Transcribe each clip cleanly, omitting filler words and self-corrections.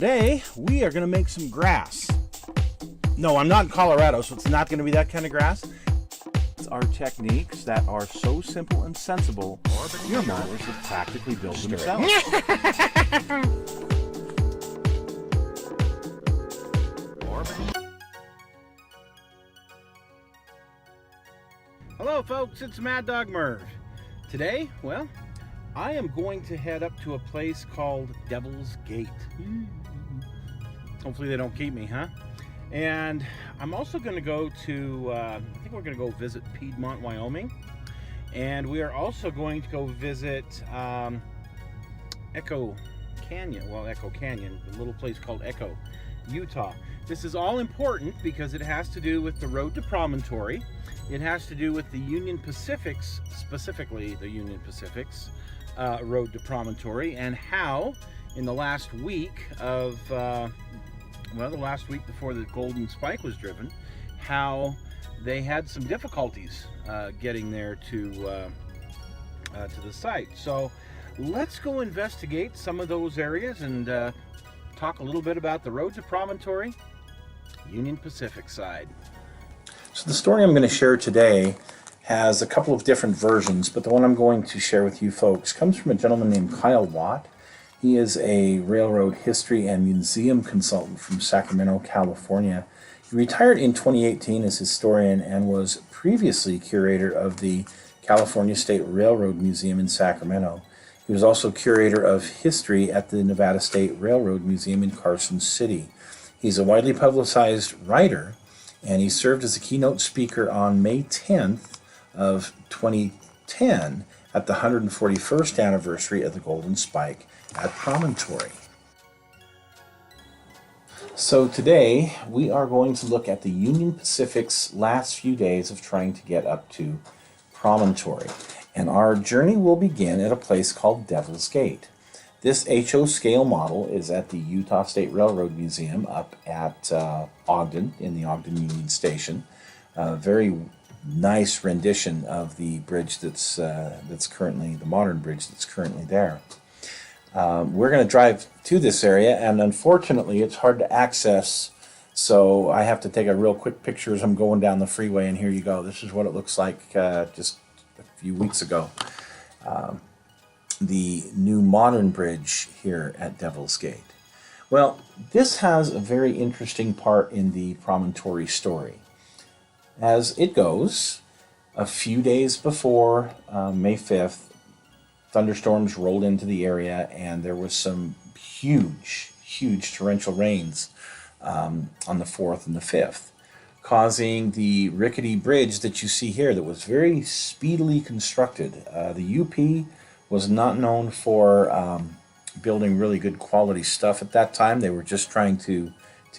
Today, we are going to make some grass. No, I'm not in Colorado, so it's not going to be that kind of grass. It's our techniques that are so simple and sensible, your mowers will practically build themselves. Hello folks, it's Mad Dog Merv. Today, well, I am going to head up to a place called Devil's Gate. Hopefully they don't keep me, huh? And I'm also going to go to, I think we're going to go visit Piedmont, Wyoming. And we are also going to go visit Echo Canyon, a little place called Echo, Utah. This is all important because it has to do with the road to Promontory. It has to do with the Union Pacific's, specifically the Union Pacific's road to Promontory, and how in the last week of, the last week before the Golden Spike was driven, how they had some difficulties getting there to the site. So let's go investigate some of those areas and talk a little bit about the road to Promontory, Union Pacific side. So the story I'm going to share today has a couple of different versions, but the one I'm going to share with you folks comes from a gentleman named Kyle Watt. He is a railroad history and museum consultant from Sacramento, California. He retired in 2018 as historian and was previously curator of the California State Railroad Museum in Sacramento. He was also curator of history at the Nevada State Railroad Museum in Carson City. He's a widely publicized writer, and he served as a keynote speaker on May 10th of 2010 at the 141st anniversary of the Golden Spike at Promontory. So today we are going to look at the Union Pacific's last few days of trying to get up to Promontory. And our journey will begin at a place called Devil's Gate. This HO scale model is at the Utah State Railroad Museum up at Ogden, in the Ogden Union Station. Very nice rendition of the bridge that's currently, the modern bridge that's currently there. We're going to drive to this area, and unfortunately it's hard to access, so I have to take a real quick picture as I'm going down the freeway, and here you go. This is what it looks like just a few weeks ago. The new modern bridge here at Devil's Gate. Well, this has a very interesting part in the Promontory story. As it goes, a few days before May 5th, thunderstorms rolled into the area, and there was some huge torrential rains on the 4th and the 5th, causing the rickety bridge that you see here that was very speedily constructed. The UP was not known for building really good quality stuff at that time. They were just trying to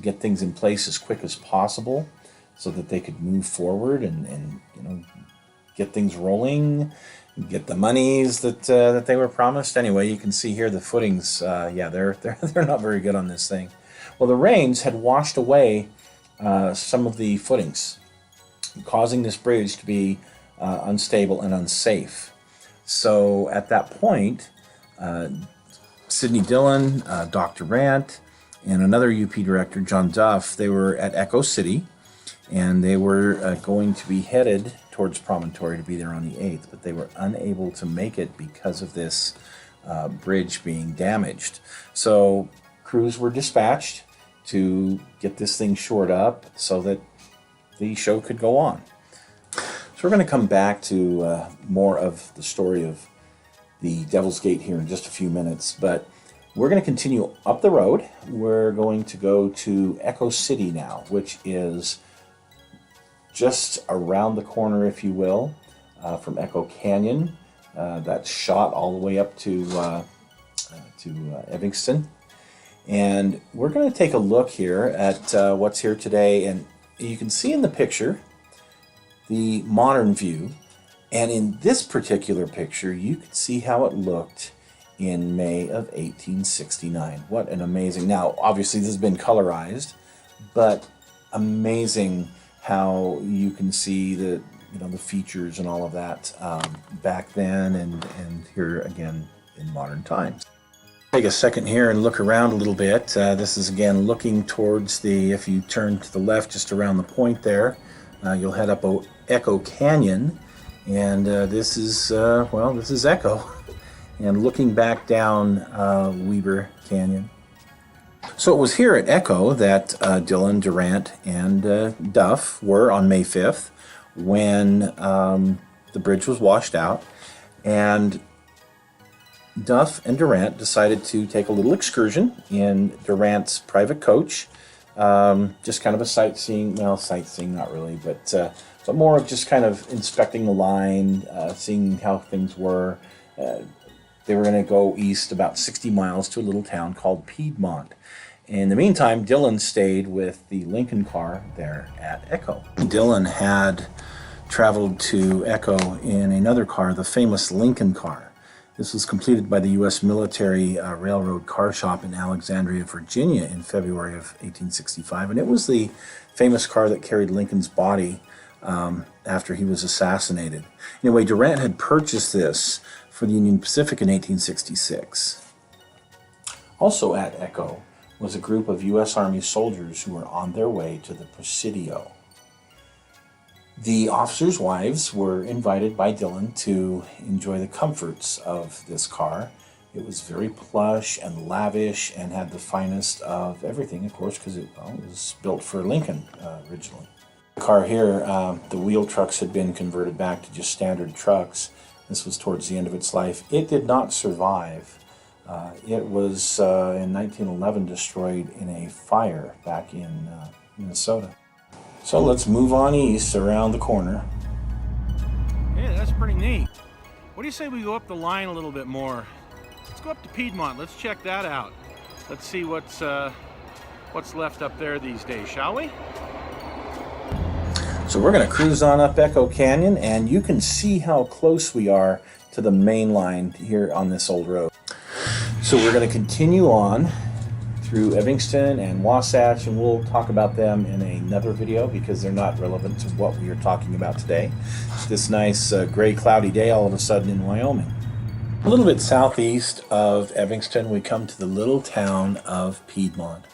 get things in place as quick as possible so that they could move forward and get things rolling, get the monies that they were promised. Anyway, you can see here the footings. They're not very good on this thing. Well, the rains had washed away some of the footings, causing this bridge to be unstable and unsafe. So at that point, Sidney Dillon, Dr. Rant, and another UP director, John Duff, they were at Echo City, and they were going to be headed towards Promontory to be there on the 8th, but they were unable to make it because of this bridge being damaged. So crews were dispatched to get this thing shored up so that the show could go on. So we're going to come back to more of the story of the Devil's Gate here in just a few minutes, but we're going to continue up the road. We're going to go to Echo City now, which is just around the corner, if you will, from Echo Canyon. That's shot all the way up to Evanston. And we're going to take a look here at what's here today, and you can see in the picture the modern view, and in this particular picture you can see how it looked in May of 1869. What an amazing, now obviously this has been colorized, but amazing how you can see the features and all of that back then and here again in modern times. Take a second here and look around a little bit. This is again looking towards the, if you turn to the left just around the point there, you'll head up Echo Canyon, and this is Echo, and looking back down Weber Canyon. So it was here at Echo that Dillon, Durant, and Duff were on May 5th when the bridge was washed out, and Duff and Durant decided to take a little excursion in Durant's private coach, just kind of a sightseeing not really, but more of just kind of inspecting the line, seeing how things were. They were going to go east about 60 miles to a little town called Piedmont. In the meantime, Dillon stayed with the Lincoln car there at Echo. Dillon had traveled to Echo in another car, the famous Lincoln car. This was completed by the U.S. Military Railroad Car Shop in Alexandria, Virginia in February of 1865. And it was the famous car that carried Lincoln's body after he was assassinated. Anyway, Durant had purchased this for the Union Pacific in 1866. Also at Echo was a group of U.S. Army soldiers who were on their way to the Presidio. The officers' wives were invited by Dillon to enjoy the comforts of this car. It was very plush and lavish and had the finest of everything, of course, because it was built for Lincoln originally. The car here, the wheel trucks had been converted back to just standard trucks. This was towards the end of its life. It did not survive. It was in 1911 destroyed in a fire back in Minnesota. So let's move on east around the corner. Yeah, that's pretty neat. What do you say we go up the line a little bit more? Let's go up to Piedmont. Let's check that out. Let's see what's left up there these days, shall we? So we're going to cruise on up Echo Canyon, and you can see how close we are to the main line here on this old road. So we're going to continue on through Evanston and Wasatch, and we'll talk about them in another video because they're not relevant to what we are talking about today. It's this nice gray cloudy day all of a sudden in Wyoming. A little bit southeast of Evanston, we come to the little town of Piedmont.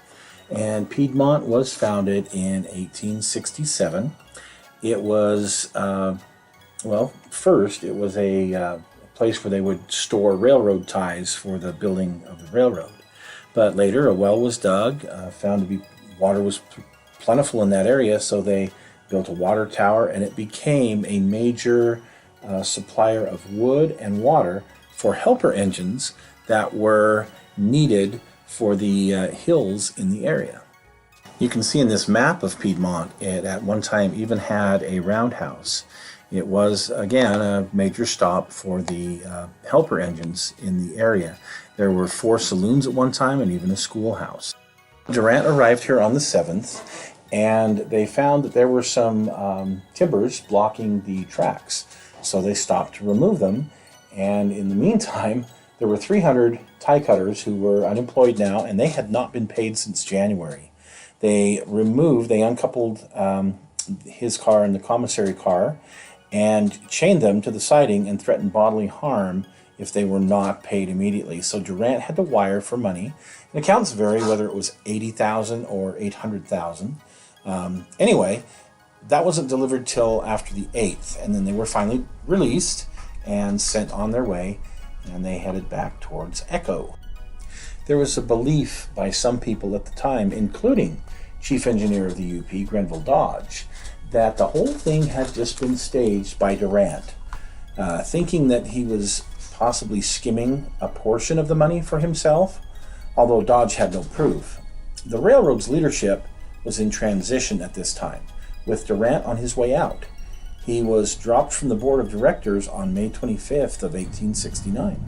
And Piedmont was founded in 1867. It was, first it was a place where they would store railroad ties for the building of the railroad. But later, a well was dug, found to be water was plentiful in that area, so they built a water tower, and it became a major supplier of wood and water for helper engines that were needed for the hills in the area. You can see in this map of Piedmont, it at one time even had a roundhouse. It was, again, a major stop for the helper engines in the area. There were 4 saloons at one time and even a schoolhouse. Durant arrived here on the 7th, and they found that there were some timbers blocking the tracks. So they stopped to remove them, and in the meantime, there were 300 tie cutters who were unemployed now, and they had not been paid since January. They uncoupled his car and the commissary car, and chained them to the siding and threatened bodily harm if they were not paid immediately. So Durant had to wire for money. And accounts vary whether it was $80,000 or $800,000. Anyway, that wasn't delivered till after the 8th, and then they were finally released and sent on their way, and they headed back towards Echo. There was a belief by some people at the time, including Chief Engineer of the UP, Grenville Dodge, that the whole thing had just been staged by Durant, thinking that he was possibly skimming a portion of the money for himself, although Dodge had no proof. The railroad's leadership was in transition at this time, with Durant on his way out. He was dropped from the board of directors on May 25th of 1869.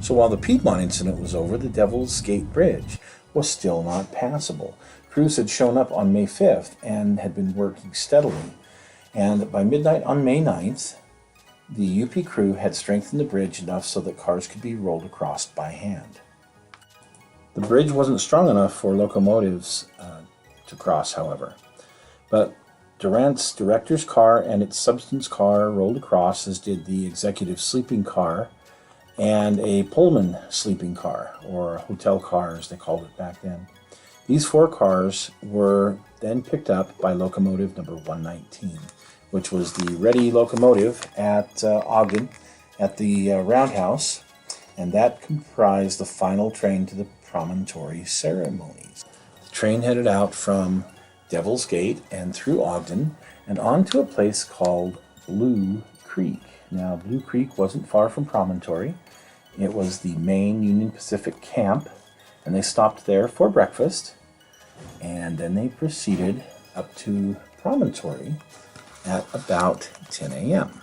So while the Piedmont incident was over, the Devil's Gate Bridge was still not passable. Crews had shown up on May 5th and had been working steadily. And by midnight on May 9th, the UP crew had strengthened the bridge enough so that cars could be rolled across by hand. The bridge wasn't strong enough for locomotives to cross, however. But Durant's director's car and its substance car rolled across, as did the executive sleeping car and a Pullman sleeping car, or a hotel car as they called it back then. These 4 cars were then picked up by locomotive number 119, which was the ready locomotive at Ogden at the roundhouse, and that comprised the final train to the Promontory ceremonies. The train headed out from Devil's Gate and through Ogden and onto a place called Blue Creek. Now, Blue Creek wasn't far from Promontory. It was the main Union Pacific camp, and they stopped there for breakfast, and then they proceeded up to Promontory at about 10 a.m.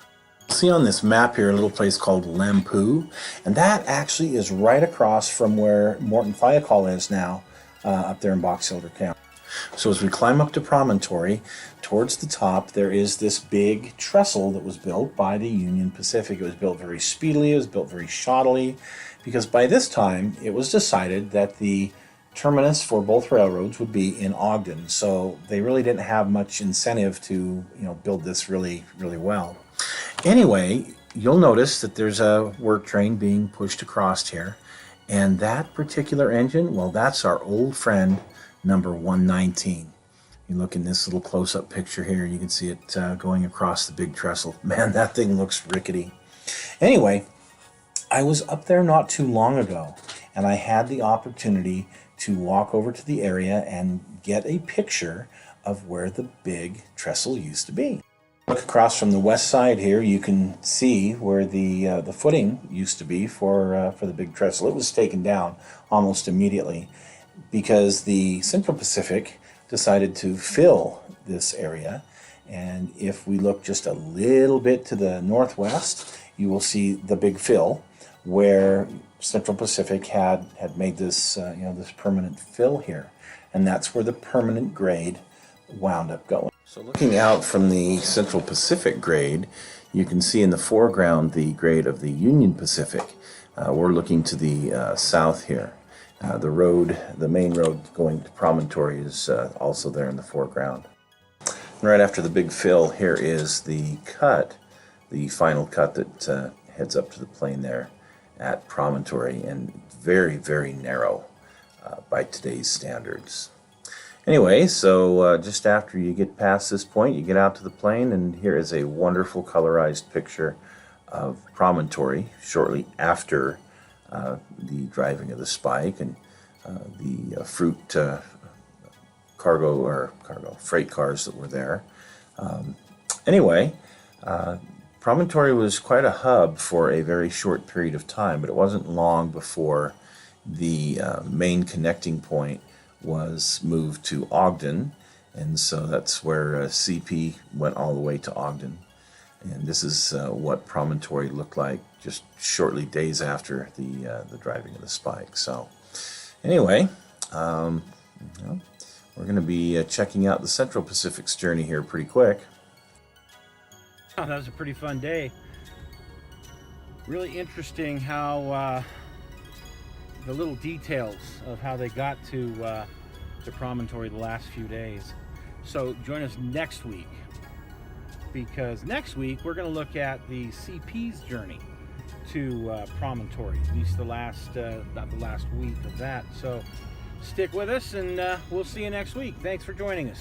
See on this map here a little place called Lampu, and that actually is right across from where Morton Thiokol is now, up there in Box Elder County. So as we climb up to Promontory, towards the top there is this big trestle that was built by the Union Pacific. It was built very speedily, it was built very shoddily, because by this time it was decided that the terminus for both railroads would be in Ogden. So they really didn't have much incentive to, build this really, really well. Anyway, you'll notice that there's a work train being pushed across here, and that particular engine, well, that's our old friend number 119. You look in this little close-up picture here, you can see it going across the big trestle. Man, that thing looks rickety. Anyway, I was up there not too long ago, and I had the opportunity to walk over to the area and get a picture of where the big trestle used to be. Look across from the west side here, you can see where the footing used to be for the big trestle. It was taken down almost immediately because the Central Pacific decided to fill this area. And if we look just a little bit to the northwest, you will see the big fill where Central Pacific had made this this permanent fill here, and that's where the permanent grade wound up going. So looking out from the Central Pacific grade, you can see in the foreground the grade of the Union Pacific. We're looking to the south here. The main road going to Promontory is also there in the foreground. And right after the big fill, here is the cut, the final cut that heads up to the plain there at Promontory, and very, very narrow by today's standards. Anyway, so just after you get past this point, you get out to the plain, and here is a wonderful colorized picture of Promontory shortly after the driving of the spike and the freight cars that were there. Anyway, Promontory was quite a hub for a very short period of time, but it wasn't long before the main connecting point was moved to Ogden, and so that's where CP went all the way to Ogden. And this is what Promontory looked like just shortly days after the driving of the spike. So anyway, we're going to be checking out the Central Pacific's journey here pretty quick. Oh, that was a pretty fun day. Really interesting how the little details of how they got to Promontory the last few days. So join us next week, because next week we're going to look at the CP's journey to Promontory, at least about the last week of that. So stick with us, and we'll see you next week. Thanks for joining us.